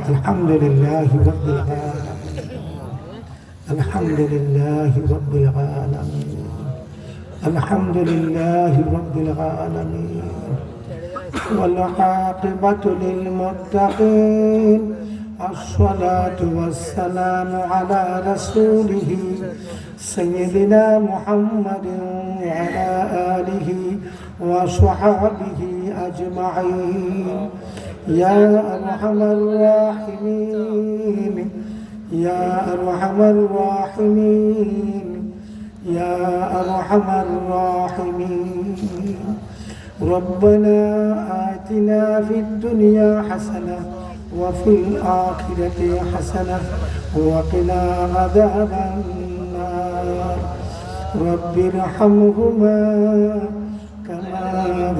الحمد لله رب العالمين الحمد لله رب العالمين الحمد لله رب العالمين والعاقبة للمتقين الصلاة والسلام على رسوله سيدنا محمد وعلى آله وصحبه أجمعين يا أرحم الراحمين يا أرحم الراحمين يا أرحم الراحمين ربنا آتنا في الدنيا حسنة وفي الآخرة حسنة وقنا عذاب النار رب ارحمهما كما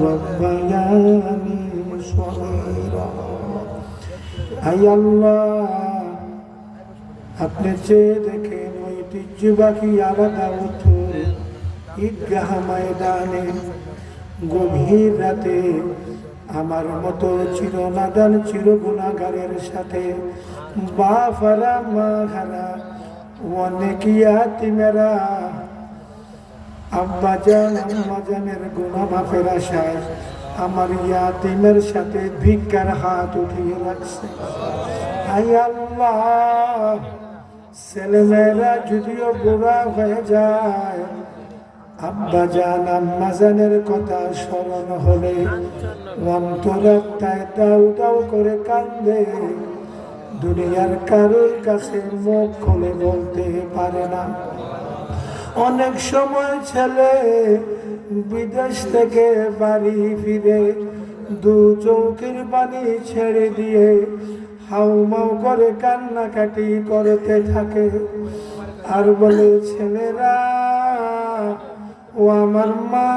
ربياني صغيرا أي الله আপনি চেয়ে দেখেন ঐতিহ্যবাহী আলাদা উত্তর ঈদগাহ ময়দানে গভীর রাতে আমার মতো চিরনাদান চিরগুনাহগারের সাথে বাপ হারা মা হারা অনেক ইয়াতীমেরা আব্বা জান আম্মা জানের গুনাহ মাফের আশায় আমার ইয়াতীমের সাথে ভিক্ষার হাত উঠিয়ে রাখছে। আয় আল্লাহ, ছেলেমেয়েরা যদিও বুড়া হয়ে যায়, আব্বা জান আম্মা জানের কথা স্মরণ হলে অন্তরাত্মায় দাউ দাউ করে কান্দে, দুনিয়ার কারোর কাছে মুখ খুলে বলতে পারে না। অনেক সময় ছেলে বিদেশ থেকে বাড়ি ফিরে দু চৌকির পানি ছেড়ে দিয়ে হাউমাউ করে কান্নাকাটি করতে থাকে আর বলে, ছেলেরা ও আমার মা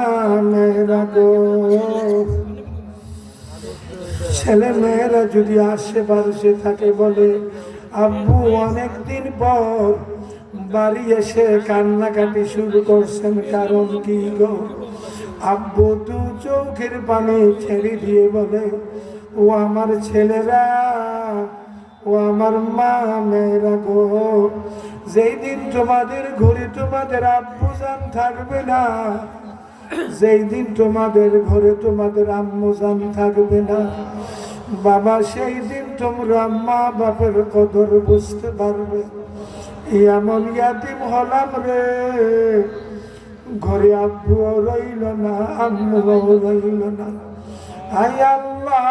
মেয়েরা গো। ছেলে মেয়েরা যদি আশেপাশে থাকে বলে, আব্বু অনেকদিন পর বাড়ি এসে কান্নাকাটি শুরু করছেন, কারণ কি গো? আব্বু দু চোখের পানি ছেড়ে দিয়ে বলে, ও আমার ছেলেরা ও আমার মা মেয়েরা গো, যেই দিন তোমাদের ঘরে তোমাদের আব্বু জান থাকবে না, যেই দিন তোমাদের ঘরে তোমাদের আম্মু জান থাকবে না বাবা, সেই দিন তোমরা মা বাপের কদর বুঝতে পারবে। এমন ইয়াতিম হলাম রে, ঘরে আব্বুও রইল না আম্মুও রইল না। আয় আল্লাহ,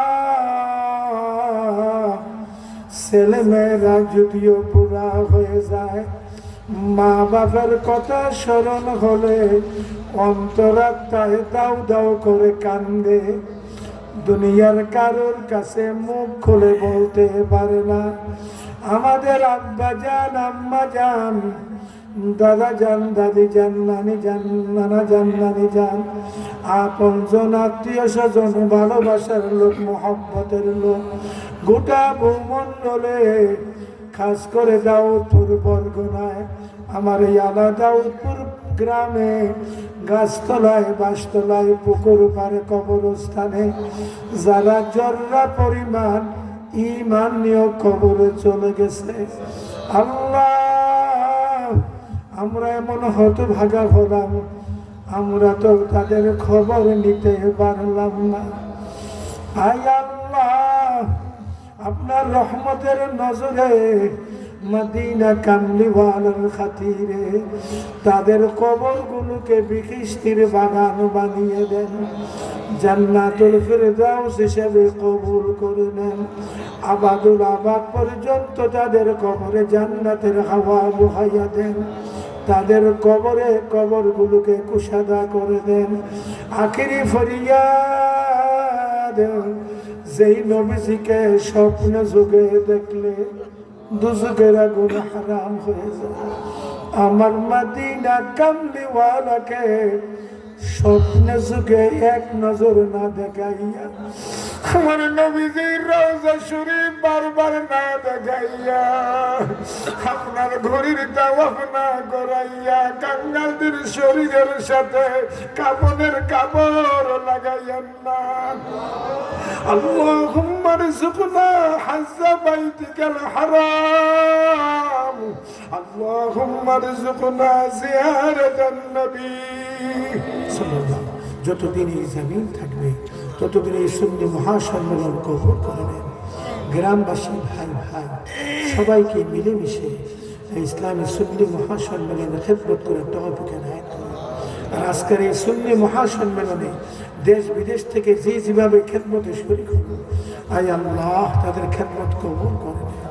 ছেলে মেয়েরা যদিও বুড়া হয়ে যায়, মা বাবার কথা স্মরণ হলে অন্তরাত্মায় দাউ দাউ করে কান্দে, দুনিয়ার কারোর কাছে মুখ খুলে বলতে পারে না। আমাদের আব্বা জান আম্মা জান দাদা জান দাদি জান নানি জান নানা জান নানি জান আপন জন আত্মীয় স্বজন ভালোবাসার লোক মহব্বতের লোক গোটা ভূমণ্ডলে, খাস করে দাউদপুর বরগুনায় আমার এই আলাদা দাউদপুর গ্রামে গাছতলায় বাসতলায় পুকুর পাড়ে কবরস্থানে যারা জর্রা পরিমাণ ঈমান নিয়ে কবরে চলে গেছে, আল্লাহ আমরা এমন হতভাগা হলাম, আমরা তো তাদের খবর নিতে পারলাম না। আয় আল্লাহ, আপনার রহমতের নজরে মদিনা কামলিওয়ালার খাতিরে তাদের কবরগুলোকে বিখিস্তির বাগান বানিয়ে দেন, জান্নাতুল ফিরদাউস হিসেবে কবুল করে নেন। আবাদুল আবাদ পর্যন্ত তাদের কবরে জান্নাতের হাওয়া বহাইয়া দেন, তাদের কবরে কবরগুলোকে কুশাদা করে দেন। আখিরি ফরিয়াদ, যেই নবীজিকে স্বপ্ন যুগে দেখলে দুজকের আগুন হারাম হয়ে যায়, আমার মদিনা কামলিওয়ালাকে স্বপ্নে যুগে এক নজর না দেখাইয়া, আমার নবীজির রওজা শরীফ বারবার না দেখাইয়া, আপনার ঘড়ির তাওয়াফ না করাইয়া, কাঙ্গালদের শরীরের সাথে কাপড়ের কাপড় লাগাইয়া না। اللهم ارزقنا حج بيتك الحرام اللهم ارزقنا زيارة النبي صلى الله عليه وسلم যতদিন এই জমিন থাকবে ততদিন এই সুন্নি মহাসম্মেলন কবুল করে নেন গ্রামবাসী ভাই ভাই সবাইকে মিলেমিশে এই ইসলামী সুন্নি মহাসম্মেলনে খেদমত করে তৌফিক এনায়েত করুন আর আজকের এই সুন্নি মহাসম্মেলনে দেশ বিদেশ থেকে যে যেভাবে খেদমতে শরীক হলো আয় আল্লাহ তাদের খেদমত কবুল করে নেন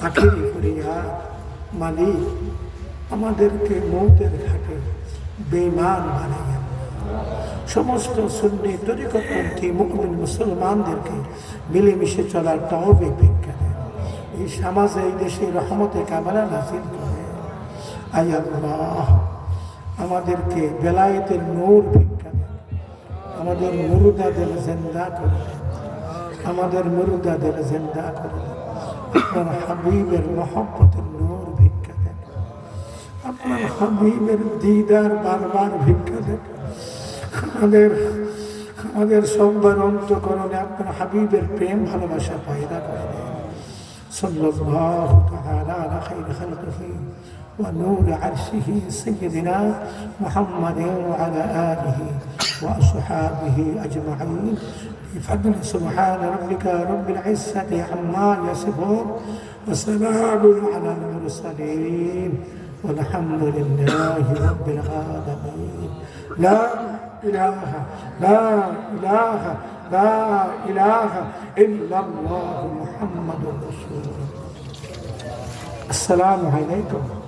আখিরি ফরিয়াদ মালিক আমাদেরকে মৌতের ঘাটে বেঈমান বানাইয়া সমস্ত সুন্নি তরিকতপন্থী মুমিন মুসলমানদেরকে মিলেমিশে চলার তৌফিক ভিক্ষা দেন এই সমাজে এই দেশে রহমতে কামনা নাযিল করে আয় আল্লাহ আমাদেরকে বেলায়েতের নূর ভিক্ষা দেন আমাদের মুর্দাদের জিন্দা করে দেন আমাদের মুর্দাদের জিন্দা করে দেন আপনার হাবিবের মহব্বতের নূর ভিক্ষা দেন আপনার হাবিবের দিদার বারবার ভিক্ষা দেন আমাদের সবার অন্তঃকরণে আপনার হাবিবের প্রেম ভালোবাসা পয়দা করে দেন সাল্লাল্লাহু তাআলা আলা খায়রি খালকিহি ওয়া নূর আরশিহি সাইয়্যিদিনা মুহাম্মাদিন ওয়া আলা আলিহি ওয়া আসহাবিহি আজমাইন بفضل سبحان ربك رب العزة عما يصفون وسلام على المرسلين والحمد لله رب العالمين لا إله إلا الله محمد رسول الله السلام عليكم